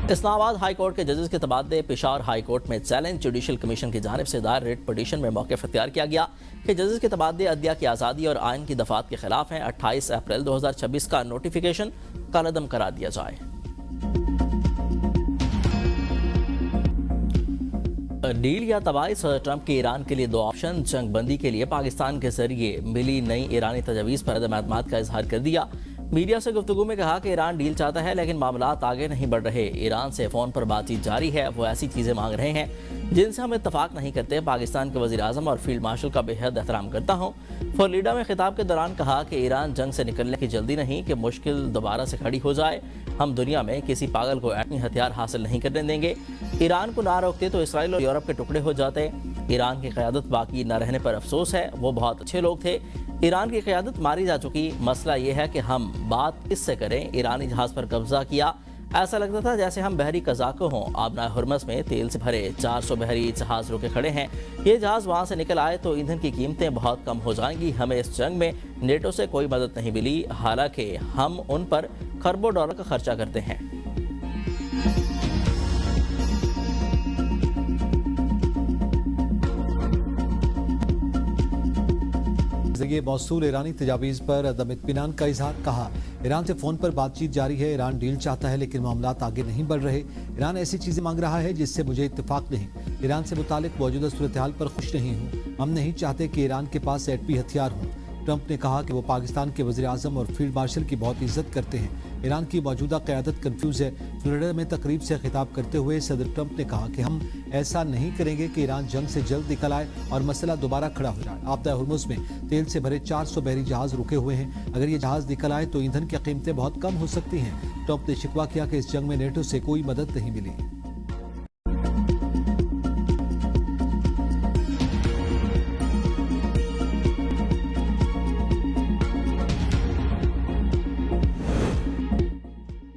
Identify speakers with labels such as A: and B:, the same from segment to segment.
A: Islamabad high court के जजेस के तबादले पेशावर हाई कोर्ट में चैलेंज। जुडिशल कमीशन की जानिब से दायर रिट पटिशन में मौक़िफ़ इख्तियार किया गया कि जजेस के तबादले अदलिया की आज़ादी और आइन की दफ़ात के खिलाफ हैं। 28 अप्रैल 2026 का नोटिफिकेशन कलअदम करा दिया जाए। डील या तबाही। सदर ट्रंप के ईरान के लिए दो ऑप्शन। जंग बंदी के लिए पाकिस्तान के जरिए मिली नई ईरानी तजवीज़ पर अदम एतमाद का इजहार कर दिया। मीडिया से गुफ्तगू में कहा कि ईरान डील चाहता है लेकिन मामलात आगे नहीं बढ़ रहे। ईरान से फ़ोन पर बातचीत जारी है। वो ऐसी चीज़ें मांग रहे हैं जिनसे हम इत्तफाक नहीं करते। पाकिस्तान के वज़ीर आज़म और फील्ड मार्शल का बेहद एहतराम करता हूँ। फ्लोरिडा में खिताब के दौरान कहा कि ईरान जंग से निकलने की जल्दी नहीं कि मुश्किल दोबारा से खड़ी हो जाए। हम दुनिया में किसी पागल को एटमी हथियार हासिल नहीं करने देंगे। ईरान को ना रोकते तो इसराइल और यूरोप के टुकड़े हो जाते। ईरान की क़यादत बाकी न रहने पर अफसोस है। वो बहुत अच्छे लोग थे। ईरान की क़यादत मारी जा चुकी। मसला ये है कि हम बात किससे करें। ईरानी जहाज़ पर कब्जा किया। ऐसा लगता था जैसे हम बहरी कज़ाकों हों। आबना हुर्मस में तेल से भरे 400 बहरी जहाज़ रुके खड़े हैं। ये जहाज़ वहाँ से निकल आए तो ईंधन की कीमतें बहुत कम हो जाएंगी। हमें इस जंग में नेटो से कोई मदद नहीं मिली, हालांकि हम उन पर खरबों डॉलर का खर्चा करते हैं।
B: जरिए मौसूल ईरानी तजावीज़ पर अदम इत्मीनान का इजहार। कहा, ईरान से फ़ोन पर बातचीत जारी है। ईरान डील चाहता है लेकिन मामलात आगे नहीं बढ़ रहे। ईरान ऐसी चीज़ें मांग रहा है जिससे मुझे इत्तेफाक नहीं। ईरान से मुतालिक मौजूदा सूरत हाल पर खुश नहीं हूँ। हम नहीं चाहते कि ईरान के पास एटमी हथियार हों। ट्रंप ने कहा कि वो पाकिस्तान के वज़ीर आज़म और फील्ड मार्शल की बहुत इज्जत करते हैं। ईरान की मौजूदा क़यादत कन्फ्यूज़ है। फ्लोरिडा में तकरीब से खिताब करते हुए सदर ट्रंप ने कहा कि हम ऐसा नहीं करेंगे कि ईरान जंग से जल्द निकल आए और मसला दोबारा खड़ा हो जाए। आबदा हुर्मुज़ में तेल से भरे 400 बहरी जहाज़ रुके हुए हैं। अगर ये जहाज़ निकल आए तो ईंधन की कीमतें बहुत कम हो सकती हैं। ट्रंप ने शिकवा किया कि इस जंग में नेटो से कोई मदद नहीं मिली।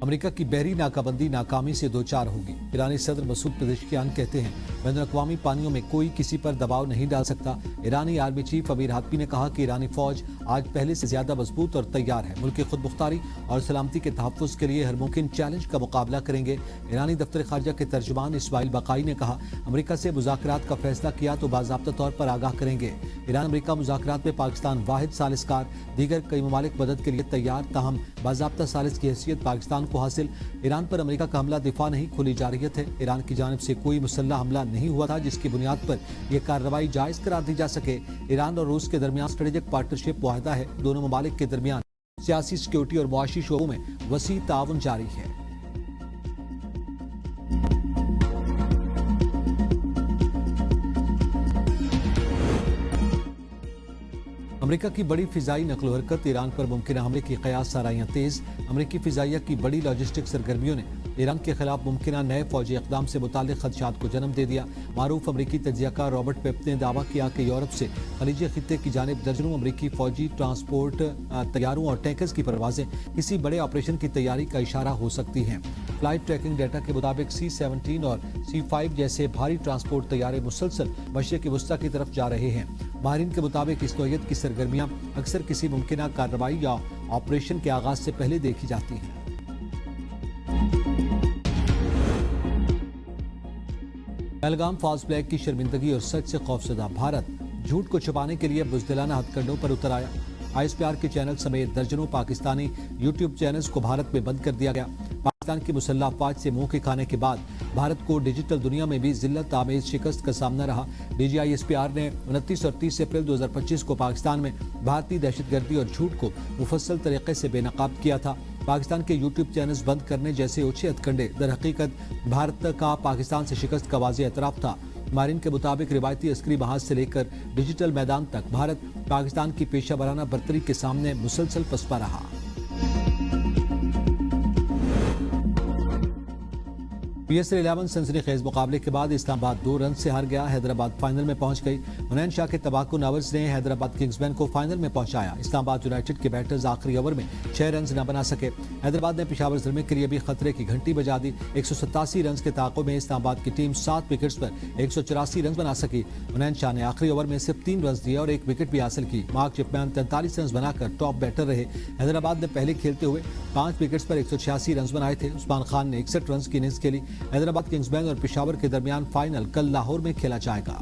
B: अमेरिका की बहरी नाकाबंदी नाकामी से दो चार होगी। ईरानी सदर मसूद पेज़ेश्कियान कहते हैं, बैनुल-अक़वामी पानियों में कोई किसी पर दबाव नहीं डाल सकता। ईरानी आर्मी चीफ अमीर हातमी ने कहा कि ईरानी फौज आज पहले से ज्यादा मजबूत और तैयार है। मुल्क की खुद मुख्तारी और सलामती के तहफ़्फ़ुज़ के लिए हर मुमकिन चैलेंज का मुकाबला करेंगे। ईरानी दफ्तर खारजा के तर्जुमान इस्माइल बकाई ने कहा, अमेरिका से मुज़ाकरात का फैसला किया तो बाज़ाब्ता तौर पर आगाह करेंगे। ईरान अमेरिका मुज़ाकरात में पाकिस्तान वाहिद सालिसकार, दीगर कई ममालिक मदद के लिए तैयार, ताहम बाज़ाब्ता सालिस की हैसियत पाकिस्तान को हासिल। ईरान पर अमेरिका का हमला दिफा नहीं, खुली जारहियत है। ईरान की जानिब से कोई मुसल्लह हमला नहीं हुआ था जिसकी बुनियाद पर यह कार्रवाई जायज़ करार दी जा सके। ईरान और रूस के दरमियान स्ट्रेटेजिक पार्टनरशिप मुआहदा है। दोनों ममालिक के दरमियान सियासी, सिक्योरिटी और मुआशी शोबों में वसी ताउन जारी है। अमेरिका की बड़ी फिजाई नकलो हरकत। ईरान पर मुमकिन हमले की कयास साराइयां तेज। अमेरिकी फिजाइया की बड़ी लॉजिस्टिक सरगर्मियों ने ईरान के खिलाफ मुमकिन नए फौजी इक़दाम से मुताल्लिक़ खदशात को जन्म दे दिया। मारूफ अमेरिकी तजियाकार रॉबर्ट पेप ने दावा किया कि यूरोप से खलीज खित्ते की जानिब दर्जनों अमेरिकी फौजी ट्रांसपोर्ट तैयारों और टैंकर्स की परवाजें किसी बड़े ऑपरेशन की तैयारी का इशारा हो सकती हैं। फ्लाइट ट्रैकिंग डाटा के मुताबिक C-17 और C-5 जैसे भारी ट्रांसपोर्ट तैयारे मुसलसल मशरिक़ वस्ता की तरफ जा रहे हैं। माहिरीन के मुताबिक इस नौयत की सरगर्मियां अक्सर किसी मुमकिन कार्रवाई या ऑपरेशन के आगाज से पहले देखी जाती हैं। पहलगाम फॉल्स फ्लैग की शर्मिंदगी और सच से खौफजदा। भारत झूठ को छुपाने के लिए बुज़दिलाना हथकंडों पर उतर आया। ISPR के चैनल समेत दर्जनों पाकिस्तानी यूट्यूब चैनल्स को भारत में बंद कर दिया गया। पाकिस्तान की मुसल्लह अफवाज से मुंह के खाने के बाद भारत को डिजिटल दुनिया में भी जिल्लत आमेज शिकस्त का सामना रहा। DG ISPR ने 29 और 30 अप्रैल 2025 को पाकिस्तान में भारतीय दहशतगर्दी और झूठ को मुफस्सल तरीके से बेनकाब किया था। पाकिस्तान के यूट्यूब चैनल्स बंद करने जैसे ओछे हथकंडे दर हकीकत भारत का पाकिस्तान से शिकस्त का वाज़ेह एतराफ़ था। माहिरीन के मुताबिक रिवायती अस्करी महाज से लेकर डिजिटल मैदान तक भारत पाकिस्तान की पेशा वराना बर्तरी के सामने मुसलसल पसपा रहा। PSL 11 सनसनीखेज मुकाबले के बाद इस्लामाबाद 2 रन से हार गया। हैदराबाद फाइनल में पहुंच गई। हुनैन शाह के तबाकू नावर्स ने हैदराबाद किंग्समैन को फाइनल में पहुंचाया। इस्लामाबाद यूनाइटेड के बैटर्स आखिरी ओवर में 6 रन न बना सके। हैदराबाद ने पेशावर ज़ल्मी के लिए भी खतरे की घंटी बजा दी। 187 रन के ताक़ुब में इस्लामाबाद की टीम 7 विकेट्स पर 184 रन बना सकी। हुनैन शाह ने आखिरी ओवर में सिर्फ 3 रन दिए और 1 विकेट भी हासिल की। मार्क चिपमैन 43 रन बनाकर टॉप बैटर रहे। हैदराबाद ने पहले खेलते हुए 5 विकेट्स पर 186 रन बनाए थे। उस्मान खान ने 61 रन की इनिंग्स खेली। हैदराबाद किंग्समैन और पेशावर के दरमियान फाइनल कल लाहौर में खेला जाएगा।